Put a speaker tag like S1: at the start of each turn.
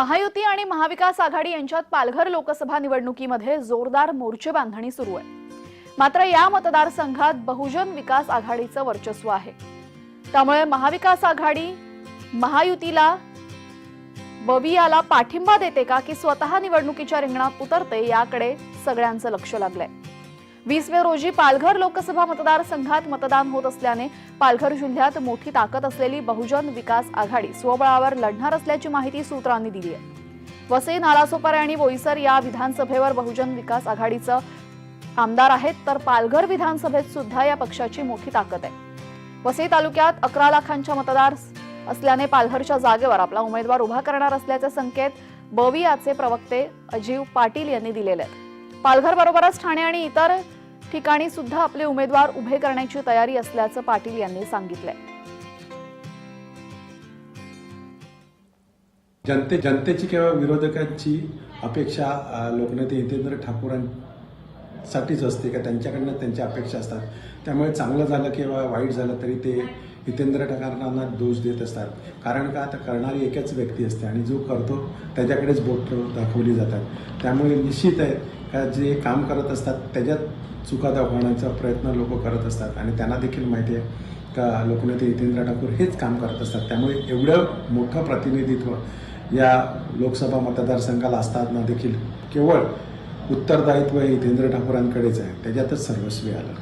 S1: महायुती आणि महाविकास आघाडी यांच्यात पालघर लोकसभा निवडणुकीमध्ये जोरदार मोर्चे बांधणी सुरू आहे। मात्र या मतदारसंघात बहुजन विकास आघाडीचं वर्चस्व आहे। त्यामुळे महाविकास आघाडी महायुतीला बवियाला पाठिंबा देते का की स्वतः निवडणुकीच्या रिंगणात उतरते याकडे सगळ्यांचं लक्ष लागलंय। 20 मे रोजी पालघर लोकसभा मतदारसंघात मतदान होत असल्याने पालघर जिल्ह्यात मोठी ताकद असलेली बहुजन विकास आघाडी स्वबळावर लढणार असल्याची माहिती सूत्रांनी दिली आहे। वसई, नालासोपारा आणि बोईसर या विधानसभेवर बहुजन विकास आघाडीचं आमदार आहेत, तर पालघर विधानसभेत सुद्धा या पक्षाची मोठी ताकद आहे। वसई तालुक्यात 11 लाखांच्या मतदार असल्याने पालघरच्या जागेवर आपला उमेदवार उभा करणार असल्याचे संकेत बवियाचे प्रवक्ते अजीव पाटील यांनी दिलेले आहेत। पालघर बरोबरच ठाणे आणि इतर ठिकाणी सुद्धा आपले उमेदवार उभे करण्याची तयारी असल्याचं पाटील यांनी सांगितलंय।
S2: जनतेची किंवा विरोधकांची अपेक्षा लोकनेते हितेंद्र ठाकूरांसाठीच असते का त्यांच्याकडनं त्यांच्या अपेक्षा असतात। त्यामुळे चांगलं झालं किंवा वाईट झालं तरी ते हितेंद्र ठाकूरांना दोष देत असतात। कारण का तर करणारी एकच व्यक्ती असते आणि जो करतो त्याच्याकडेच बोट दाखवली जातात। त्यामुळे निश्चित आहे का जे काम करत असतात त्याच्यात चुका दाखवण्याचा प्रयत्न लोक करत असतात आणि त्यांना देखील माहिती आहे का लोकनेते हितेंद्र ठाकूर हेच काम करत असतात। त्यामुळे एवढं मोठं प्रतिनिधित्व या लोकसभा मतदारसंघाला असताना देखील केवळ उत्तरदायित्व हे हितेंद्र ठाकूरांकडेच आहे, त्याच्यातच सर्वस्वी आलं।